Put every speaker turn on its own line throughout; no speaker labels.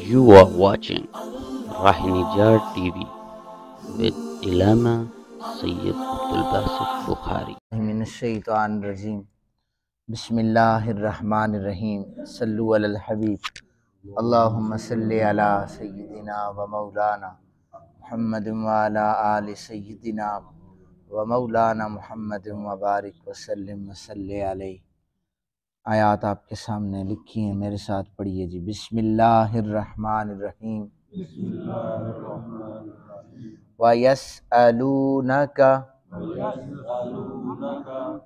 You are watching Rahinijar TV with Ilama Sayyid Abdul Basit Bukhari.
من الشیطان الرجیم بسم اللہ الرحمن الرحیم صلو علی الحبیب اللہم صلی علی سیدنا و مولانا محمد وعلی آل سیدنا و مولانا محمد وبارک وسلم وصلی علیہ۔ آیات آپ کے سامنے لکھی ہیں، میرے ساتھ پڑھیے جی۔ بسم اللہ الرحمن الرحیم وَيَسْأَلُونَكَ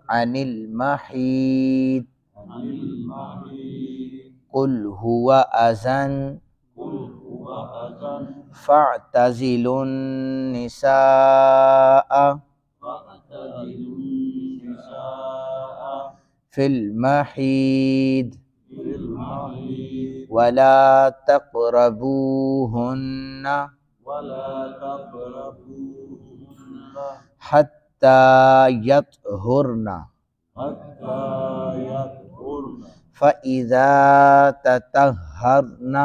عن المحيط قل هو أذى فاعتزلوا النساء في المحيط ولا تقربوهن حتى يطهرن فإذا تطهرن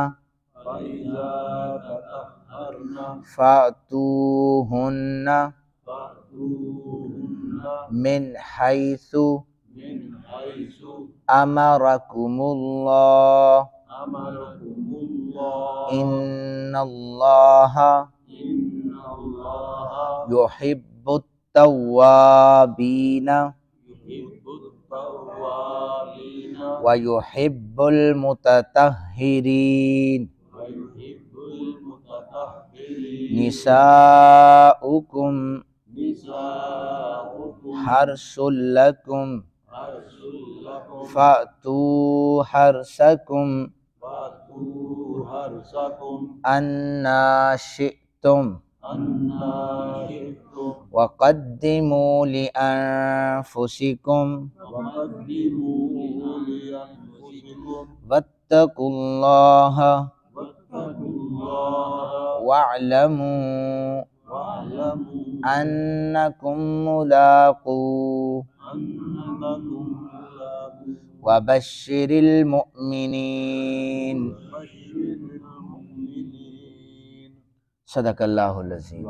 فأتوهن من حيث أمركم الله إن الله يحب التوابين ويحب المتطهرين نساؤكم حرث لكم فأتوا حرثكم أنّا شئتم وقدموا لأنفسكم واتقوا الله واعلموا أنكم ملاقوه وبشر المؤمنين صدق اللہ العظیم۔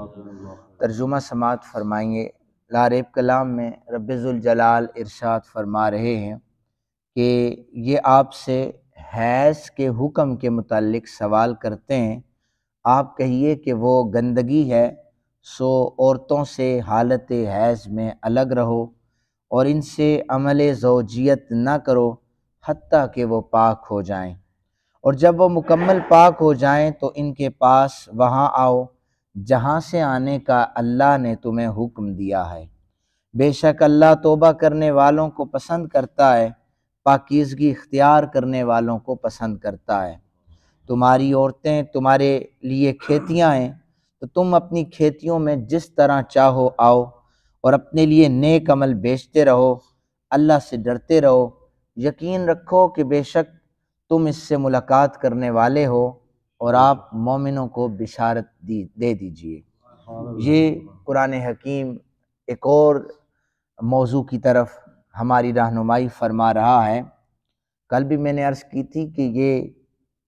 ترجمہ سماعت فرمائیے۔ لاریب کلام میں رب ذوالجلال ارشاد فرما رہے ہیں کہ یہ آپ سے حیض کے حکم کے متعلق سوال کرتے ہیں، آپ کہیے کہ وہ گندگی ہے، سو عورتوں سے حالت حیض میں الگ رہو اور ان سے عمل زوجیت نہ کرو حتیٰ کہ وہ پاک ہو جائیں، اور جب وہ مکمل پاک ہو جائیں تو ان کے پاس وہاں آؤ جہاں سے آنے کا اللہ نے تمہیں حکم دیا ہے۔ بے شک اللہ توبہ کرنے والوں کو پسند کرتا ہے، پاکیزگی اختیار کرنے والوں کو پسند کرتا ہے۔ تمہاری عورتیں تمہارے لیے کھیتیاں ہیں، تو تم اپنی کھیتیوں میں جس طرح چاہو آؤ اور اپنے لیے نیک عمل بیچتے رہو، اللہ سے ڈرتے رہو، یقین رکھو کہ بے شک تم اس سے ملاقات کرنے والے ہو، اور آپ مومنوں کو بشارت دے دیجئے۔ یہ قرآن حکیم ایک اور موضوع کی طرف ہماری رہنمائی فرما رہا ہے۔ کل بھی میں نے عرض کی تھی کہ یہ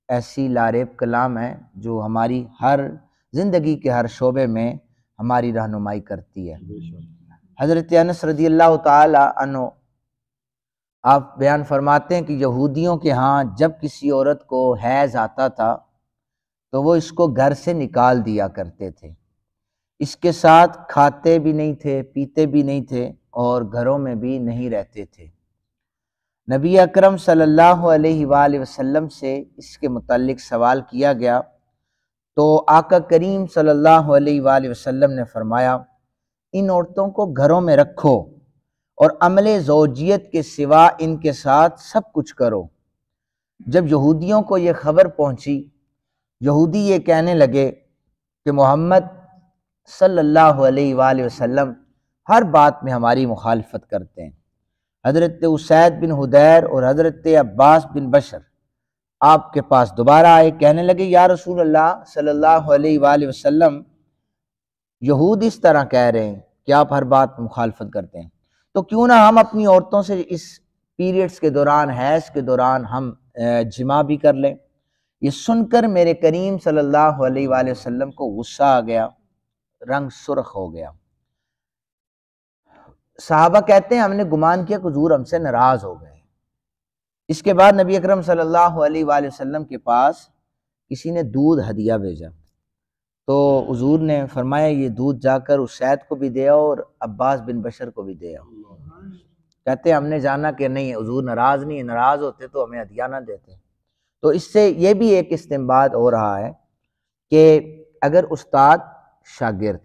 ایسی لاریب کلام ہے جو ہماری ہر زندگی کے ہر شعبے میں ہماری رہنمائی کرتی ہے۔ حضرت انس رضی اللہ تعالی عنہ آپ بیان فرماتے ہیں کہ یہودیوں کے ہاں جب کسی عورت کو حیض آتا تھا تو وہ اس کو گھر سے نکال دیا کرتے تھے، اس کے ساتھ کھاتے بھی نہیں تھے، پیتے بھی نہیں تھے، اور گھروں میں بھی نہیں رہتے تھے۔ نبی اکرم صلی اللہ علیہ وآلہ وسلم سے اس کے متعلق سوال کیا گیا تو آقا کریم صلی اللہ علیہ وآلہ وسلم نے فرمایا ان عورتوں کو گھروں میں رکھو اور عمل زوجیت کے سوا ان کے ساتھ سب کچھ کرو۔ جب یہودیوں کو یہ خبر پہنچی، یہودی یہ کہنے لگے کہ محمد صلی اللہ علیہ وآلہ وسلم ہر بات میں ہماری مخالفت کرتے ہیں۔ حضرت اسید بن حدیر اور حضرت عباس بن بشر آپ کے پاس دوبارہ آئے، کہنے لگے یا رسول اللہ صلی اللہ علیہ وآلہ وسلم، یہود اس طرح کہہ رہے ہیں کہ آپ ہر بات میں مخالفت کرتے ہیں، تو کیوں نہ ہم اپنی عورتوں سے اس پیریڈز کے دوران، حیض کے دوران ہم جماع بھی کر لیں۔ یہ سن کر میرے کریم صلی اللہ علیہ وآلہ وسلم کو غصہ آ گیا، رنگ سرخ ہو گیا۔ صحابہ کہتے ہیں ہم نے گمان کیا کہ حضور ہم سے ناراض ہو گئے۔ اس کے بعد نبی اکرم صلی اللہ علیہ وآلہ وسلم کے پاس کسی نے دودھ ہدیہ بھیجا، تو حضور نے فرمایا یہ دودھ جا کر اسید کو بھی دے آؤ اور عباس بن بشر کو بھی دے آؤ۔ کہتے ہیں ہم نے جانا کہ نہیں حضور ناراض نہیں، ناراض ہوتے تو ہمیں ہدیہ نہ دیتے۔ تو اس سے یہ بھی ایک استنباط ہو رہا ہے کہ اگر استاد شاگرد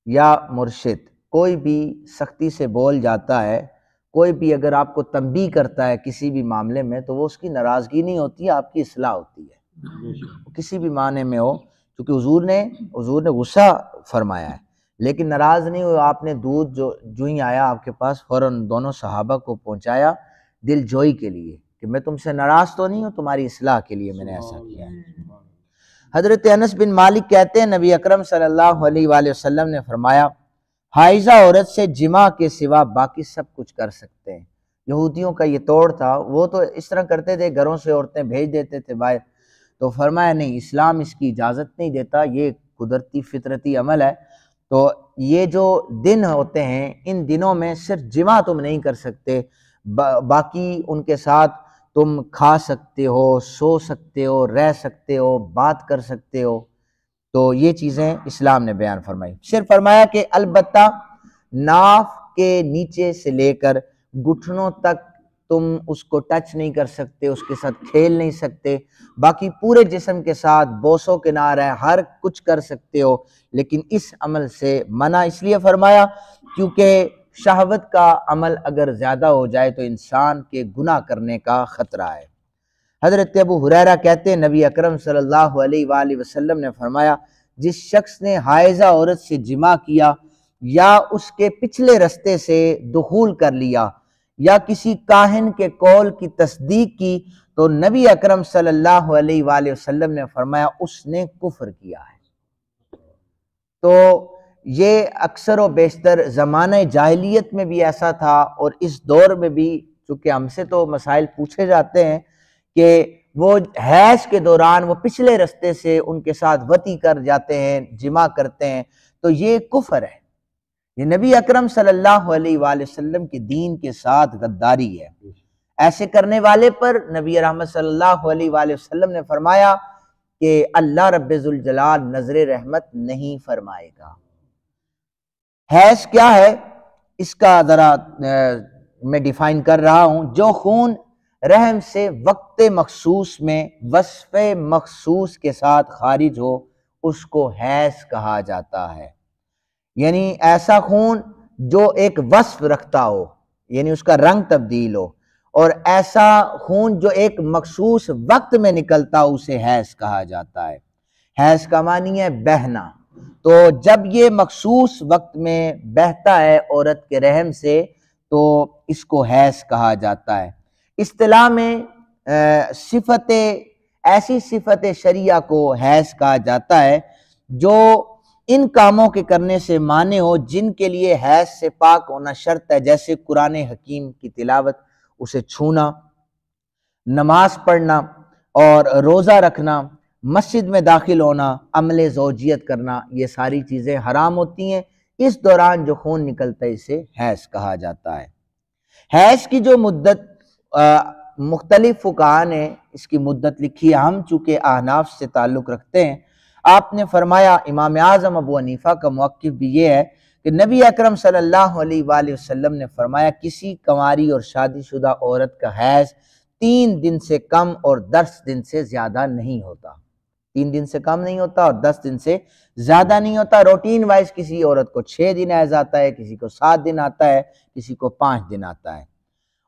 یا مرشد کوئی بھی سختی سے بول جاتا ہے، کوئی بھی اگر آپ کو تنبیہ کرتا ہے کسی بھی معاملے میں، تو وہ اس کی ناراضگی نہیں ہوتی ہے، آپ کی اصلاح ہوتی ہے، کسی بھی معنی میں ہو، کیونکہ حضور نے غصہ فرمایا ہے لیکن ناراض نہیں ہوئے۔ آپ نے دودھ جو ہی آیا آپ کے پاس فوراً دونوں صحابہ کو پہنچایا دل جوئی کے لیے کہ میں تم سے ناراض تو نہیں ہوں، تمہاری اصلاح کے لیے میں نے ایسا کیا ہے۔ حضرت انس بن مالک کہتے ہیں نبی اکرم صلی اللہ علیہ وآلہ وسلم نے فرمایا حائضہ عورت سے جماع کے سوا باقی سب کچھ کر سکتے ہیں۔ یہودیوں کا یہ توڑ تھا، وہ تو اس طرح کرتے تھے، گھروں سے عورتیں بھیج دیتے تھے باہر، تو فرمایا نہیں، اسلام اس کی اجازت نہیں دیتا، یہ قدرتی فطرتی عمل ہے۔ تو یہ جو دن ہوتے ہیں ان دنوں میں صرف جماع تم نہیں کر سکتے، باقی ان کے ساتھ تم کھا سکتے ہو، سو سکتے ہو، رہ سکتے ہو، بات کر سکتے ہو۔ تو یہ چیزیں اسلام نے بیان فرمائی۔ صرف فرمایا کہ البتہ ناف کے نیچے سے لے کر گھٹنوں تک تم اس کو ٹچ نہیں کر سکتے، اس کے ساتھ کھیل نہیں سکتے، باقی پورے جسم کے ساتھ بوس و کنار ہے، ہر کچھ کر سکتے ہو، لیکن اس عمل سے منع اس لیے فرمایا کیونکہ شہوت کا عمل اگر زیادہ ہو جائے تو انسان کے گناہ کرنے کا خطرہ ہے۔ حضرت ابو ہریرہ کہتے ہیں نبی اکرم صلی اللہ علیہ وآلہ وسلم نے فرمایا جس شخص نے حائضہ عورت سے جماع کیا یا اس کے پچھلے رستے سے دخول کر لیا یا کسی کاہن کے قول کی تصدیق کی تو نبی اکرم صلی اللہ علیہ وآلہ وسلم نے فرمایا اس نے کفر کیا ہے۔ تو یہ اکثر و بیشتر زمانہ جاہلیت میں بھی ایسا تھا اور اس دور میں بھی، چونکہ ہم سے تو مسائل پوچھے جاتے ہیں کہ وہ حیض کے دوران وہ پچھلے رستے سے ان کے ساتھ وطی کر جاتے ہیں، جماع کرتے ہیں، تو یہ کفر ہے، یہ نبی اکرم صلی اللہ علیہ وآلہ وسلم کے دین کے ساتھ غداری ہے۔ ایسے کرنے والے پر نبی رحمت صلی اللہ علیہ وآلہ وسلم نے فرمایا کہ اللہ رب ذوالجلال نظر رحمت نہیں فرمائے گا۔ حیض کیا ہے اس کا ذرا میں ڈیفائن کر رہا ہوں، جو خون رحم سے وقت مخصوص میں وصف مخصوص کے ساتھ خارج ہو اس کو حیض کہا جاتا ہے، یعنی ایسا خون جو ایک وصف رکھتا ہو، یعنی اس کا رنگ تبدیل ہو، اور ایسا خون جو ایک مخصوص وقت میں نکلتا ہو اسے حیض کہا جاتا ہے۔ حیض کا معنی ہے بہنا، تو جب یہ مخصوص وقت میں بہتا ہے عورت کے رحم سے تو اس کو حیض کہا جاتا ہے۔ اصطلاح میں ایسی صفت شریعہ کو حیض کہا جاتا ہے جو ان کاموں کے کرنے سے مانع ہو جن کے لیے حیض سے پاک ہونا شرط ہے، جیسے قرآن حکیم کی تلاوت، اسے چھونا، نماز پڑھنا اور روزہ رکھنا، مسجد میں داخل ہونا، عمل زوجیت کرنا، یہ ساری چیزیں حرام ہوتی ہیں۔ اس دوران جو خون نکلتا ہے اسے حیض کہا جاتا ہے۔ حیض کی جو مدت مختلف فقہاء نے اس کی مدت لکھی ہے، ہم چونکہ احناف سے تعلق رکھتے ہیں، آپ نے فرمایا، امام اعظم ابو حنیفہ کا موقف بھی یہ ہے کہ نبی اکرم صلی اللہ علیہ وآلہ وسلم نے فرمایا کسی کنواری اور شادی شدہ عورت کا حیض 3 دن سے کم اور 10 دن سے زیادہ نہیں ہوتا، 3 دن سے کم نہیں ہوتا اور 10 دن سے زیادہ نہیں ہوتا۔ روٹین وائز کسی عورت کو 6 دن حیض آتا ہے، کسی کو 7 دن آتا ہے، کسی کو 5 دن آتا ہے۔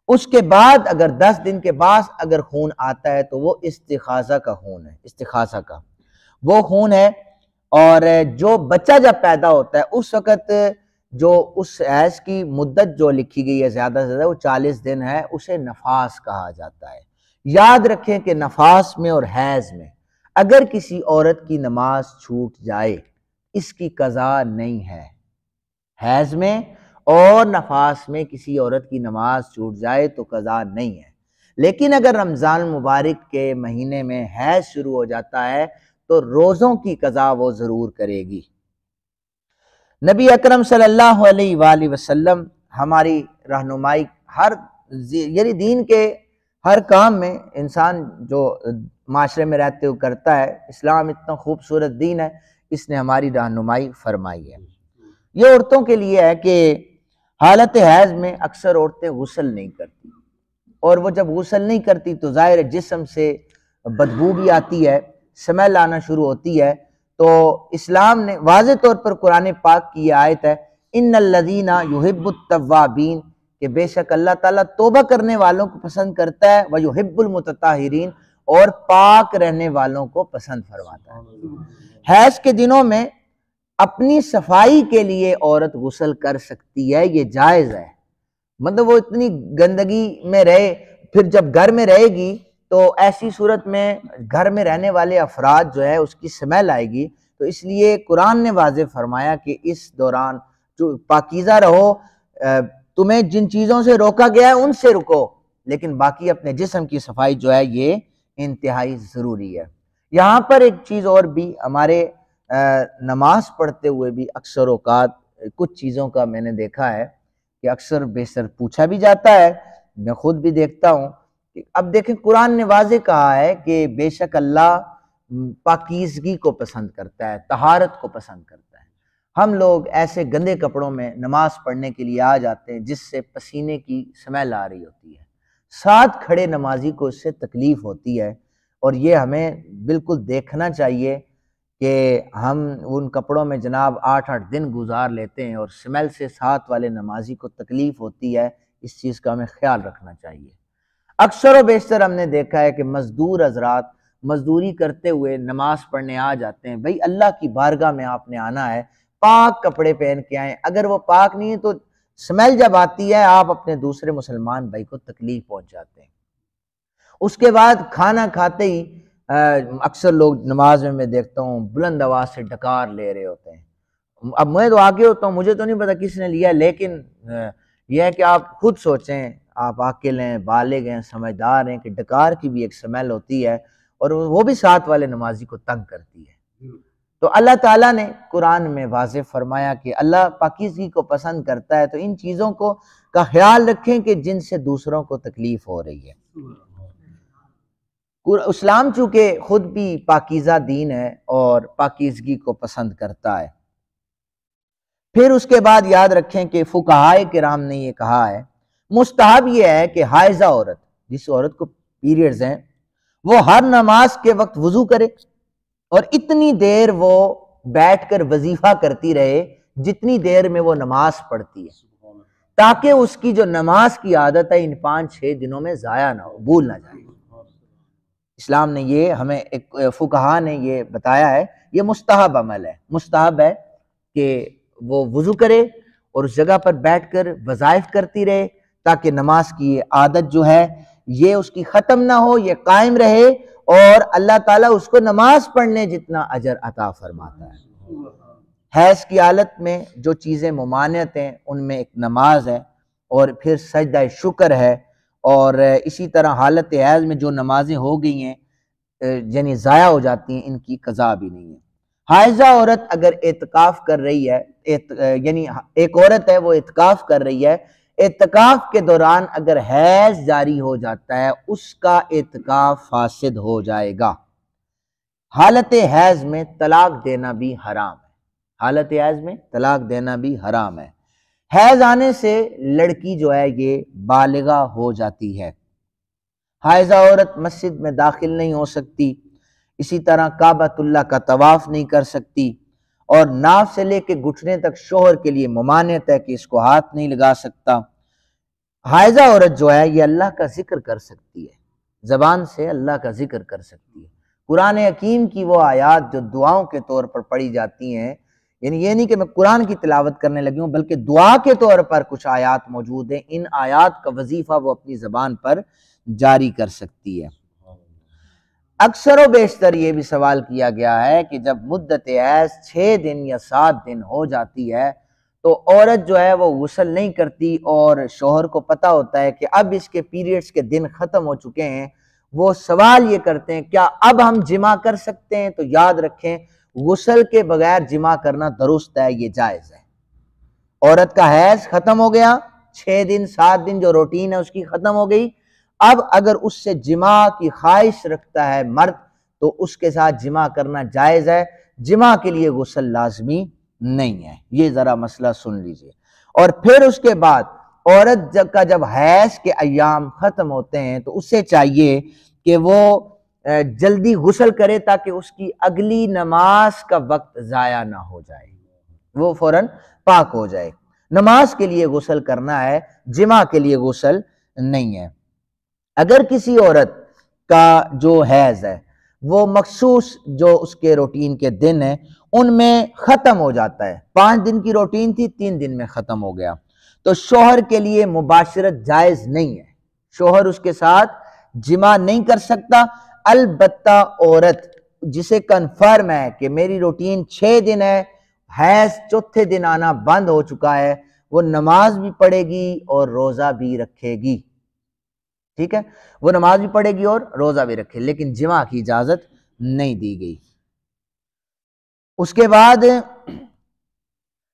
اس کے بعد اگر 10 دن کے بعد اگر خون آتا ہے تو وہ استخاذہ کا خون ہے، استخاذہ کا وہ خون ہے، اور جو بچہ جب پیدا ہوتا ہے اس وقت جو اس حیض کی مدت جو لکھی گئی ہے زیادہ سے زیادہ وہ 40 دن ہے، اسے نفاس کہا جاتا ہے۔ یاد رکھیں کہ نفاس میں اور حیض میں اگر کسی عورت کی نماز چھوٹ جائے اس کی قضا نہیں ہے، حیض میں اور نفاس میں کسی عورت کی نماز چھوٹ جائے تو قضا نہیں ہے، لیکن اگر رمضان مبارک کے مہینے میں حیض شروع ہو جاتا ہے تو روزوں کی قضا وہ ضرور کرے گی۔ نبی اکرم صلی اللہ علیہ وآلہ وسلم ہماری رہنمائی یعنی دین کے ہر کام میں انسان جو معاشرے میں رہتے ہوئے کرتا ہے، اسلام اتنا خوبصورت دین ہے، اس نے ہماری رہنمائی فرمائی ہے۔ یہ عورتوں کے لیے ہے کہ حالت حیض میں اکثر عورتیں غسل نہیں کرتی، اور وہ جب غسل نہیں کرتی تو ظاہر جسم سے بدبو بھی آتی ہے، سمیل آنا شروع ہوتی ہے۔ تو اسلام نے واضح طور پر قرآن پاک کی یہ آیت ہے، ان الذین یحب التوابین، کہ بے شک اللہ تعالیٰ توبہ کرنے والوں کو پسند کرتا ہے، ویحب المتطہرین، اور پاک رہنے والوں کو پسند فرماتا ہے۔ حیض کے دنوں میں اپنی صفائی کے لیے عورت غسل کر سکتی ہے، یہ جائز ہے۔ مطلب وہ اتنی گندگی میں رہے، پھر جب گھر میں رہے گی تو ایسی صورت میں گھر میں رہنے والے افراد جو ہے اس کی سمیل آئے گی، تو اس لیے قرآن نے واضح فرمایا کہ اس دوران جو پاکیزہ رہو، تمہیں جن چیزوں سے روکا گیا ہے ان سے رکو، لیکن باقی اپنے جسم کی صفائی جو ہے یہ انتہائی ضروری ہے۔ یہاں پر ایک چیز اور بھی، ہمارے نماز پڑھتے ہوئے بھی اکثر اوقات کچھ چیزوں کا میں نے دیکھا ہے کہ اکثر بیشتر پوچھا بھی جاتا ہے، میں خود بھی دیکھتا ہوں۔ اب دیکھیں قرآن نے واضح کہا ہے کہ بے شک اللہ پاکیزگی کو پسند کرتا ہے، طہارت کو پسند کرتا ہے۔ ہم لوگ ایسے گندے کپڑوں میں نماز پڑھنے کے لیے آ جاتے ہیں جس سے پسینے کی سمیل آ رہی ہوتی ہے، ساتھ کھڑے نمازی کو اس سے تکلیف ہوتی ہے، اور یہ ہمیں بالکل دیکھنا چاہیے کہ ہم ان کپڑوں میں جناب 8 دن گزار لیتے ہیں اور سمیل سے ساتھ والے نمازی کو تکلیف ہوتی ہے، اس چیز کا ہمیں خیال رکھنا چاہیے۔ اکثر و بیشتر ہم نے دیکھا ہے کہ مزدور حضرات مزدوری کرتے ہوئے نماز پڑھنے آ جاتے ہیں۔ بھئی اللہ کی بارگاہ میں آپ نے آنا ہے، پاک کپڑے پہن کے آئیں، اگر وہ پاک نہیں ہے تو سمیل جب آتی ہے آپ اپنے دوسرے مسلمان بھائی کو تکلیف پہنچ جاتے ہیں۔ اس کے بعد کھانا کھاتے ہی اکثر لوگ نماز میں دیکھتا ہوں بلند آواز سے ڈکار لے رہے ہوتے ہیں۔ اب میں تو آگے ہوتا ہوں، مجھے تو نہیں پتا کس نے لیا، لیکن یہ ہے کہ آپ خود سوچیں، آپ عاقل ہیں، بالغ ہیں، سمجھدار ہیں کہ ڈکار کی بھی ایک سمیل ہوتی ہے اور وہ بھی ساتھ والے نمازی کو تنگ کرتی ہے۔ تو اللہ تعالیٰ نے قرآن میں واضح فرمایا کہ اللہ پاکیزگی کو پسند کرتا ہے، تو ان چیزوں کو کا خیال رکھیں کہ جن سے دوسروں کو تکلیف ہو رہی ہے۔ اسلام چونکہ خود بھی پاکیزہ دین ہے اور پاکیزگی کو پسند کرتا ہے۔ پھر اس کے بعد یاد رکھیں کہ فقہائے کرام نے یہ کہا ہے، مستحب یہ ہے کہ حائضہ عورت، جس عورت کو پیریڈز ہیں، وہ ہر نماز کے وقت وضو کرے اور اتنی دیر وہ بیٹھ کر وظیفہ کرتی رہے جتنی دیر میں وہ نماز پڑھتی ہے، تاکہ اس کی جو نماز کی عادت ہے ان 5-6 دنوں میں ضائع نہ ہو، بھول نہ جائے۔ اسلام نے یہ ہمیں ایک فقہا نے یہ بتایا ہے، یہ مستحب عمل ہے، مستحب ہے کہ وہ وضو کرے اور اس جگہ پر بیٹھ کر وظائف کرتی رہے تاکہ نماز کی یہ عادت جو ہے یہ اس کی ختم نہ ہو، یہ قائم رہے، اور اللہ تعالیٰ اس کو نماز پڑھنے جتنا اجر عطا فرماتا ہے۔ حیض کی حالت میں جو چیزیں ممانعت ہیں ان میں ایک نماز ہے، اور پھر سجدہ شکر ہے، اور اسی طرح حالت حیض میں جو نمازیں ہو گئی ہیں یعنی ضائع ہو جاتی ہیں، ان کی قضا بھی نہیں ہے۔ حائضہ عورت اگر اعتکاف کر رہی ہے، یعنی ایک عورت ہے وہ اعتکاف کر رہی ہے، اعتکاف کے دوران اگر حیض جاری ہو جاتا ہے اس کا اعتکاف فاسد ہو جائے گا۔ حالت حیض میں طلاق دینا بھی حرام ہے، حالت حیض میں طلاق دینا بھی حرام ہے۔ حیض آنے سے لڑکی جو ہے یہ بالغہ ہو جاتی ہے۔ حائضہ عورت مسجد میں داخل نہیں ہو سکتی، اسی طرح کعبۃ اللہ کا طواف نہیں کر سکتی، اور ناف سے لے کے گھٹنے تک شوہر کے لیے ممانعت ہے کہ اس کو ہاتھ نہیں لگا سکتا۔ حائضہ عورت جو ہے یہ اللہ کا ذکر کر سکتی ہے، زبان سے اللہ کا ذکر کر سکتی ہے۔ قرآن حکیم کی وہ آیات جو دعاؤں کے طور پر پڑھی جاتی ہیں، یعنی یہ نہیں کہ میں قرآن کی تلاوت کرنے لگی ہوں بلکہ دعا کے طور پر کچھ آیات موجود ہیں، ان آیات کا وظیفہ وہ اپنی زبان پر جاری کر سکتی ہے۔ اکثر و بیشتر یہ بھی سوال کیا گیا ہے کہ جب مدت حیض 6 دن یا 7 دن ہو جاتی ہے تو عورت جو ہے وہ غسل نہیں کرتی اور شوہر کو پتہ ہوتا ہے کہ اب اس کے پیریڈز کے دن ختم ہو چکے ہیں، وہ سوال یہ کرتے ہیں کیا اب ہم جمع کر سکتے ہیں؟ تو یاد رکھیں غسل کے بغیر جمع کرنا درست ہے، یہ جائز ہے۔ عورت کا حیض ختم ہو گیا، 6 دن 7 دن جو روٹین ہے اس کی ختم ہو گئی، اب اگر اس سے جمع کی خواہش رکھتا ہے مرد تو اس کے ساتھ جمع کرنا جائز ہے، جمع کے لیے غسل لازمی نہیں ہے۔ یہ ذرا مسئلہ سن لیجئے۔ اور پھر اس کے بعد عورت جب حیض کے ایام ختم ہوتے ہیں تو اسے چاہیے کہ وہ جلدی غسل کرے تاکہ اس کی اگلی نماز کا وقت ضائع نہ ہو جائے، وہ فوراً پاک ہو جائے۔ نماز کے لیے غسل کرنا ہے، جمع کے لیے غسل نہیں ہے۔ اگر کسی عورت کا جو حیض ہے وہ مخصوص جو اس کے روٹین کے دن ہیں ان میں ختم ہو جاتا ہے، 5 دن کی روٹین تھی 3 دن میں ختم ہو گیا، تو شوہر کے لیے مباشرت جائز نہیں ہے، شوہر اس کے ساتھ جمع نہیں کر سکتا۔ البتہ عورت جسے کنفرم ہے کہ میری روٹین 6 دن ہے، حیض چوتھے دن آنا بند ہو چکا ہے، وہ نماز بھی پڑھے گی اور روزہ بھی رکھے گی، ٹھیک ہے، وہ نماز بھی پڑھے گی اور روزہ بھی رکھے، لیکن جمع کی اجازت نہیں دی گئی۔ اس کے بعد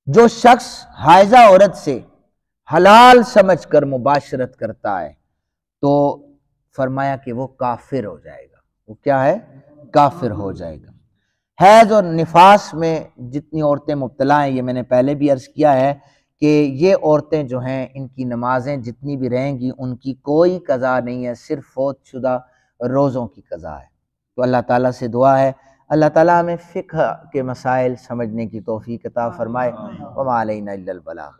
جو شخص حائضہ عورت سے حلال سمجھ کر مباشرت کرتا ہے تو فرمایا کہ وہ کافر ہو جائے گا، وہ کیا ہے؟ کافر ہو جائے گا۔ حیض اور نفاس میں جتنی عورتیں مبتلا ہیں، یہ میں نے پہلے بھی عرض کیا ہے کہ یہ عورتیں جو ہیں ان کی نمازیں جتنی بھی رہیں گی ان کی کوئی قضا نہیں ہے، صرف فوت شدہ روزوں کی قضا ہے۔ تو اللہ تعالیٰ سے دعا ہے اللہ تعالیٰ ہمیں فقہ کے مسائل سمجھنے کی توفیق عطا فرمائے۔ وما علینا الا البلاغ۔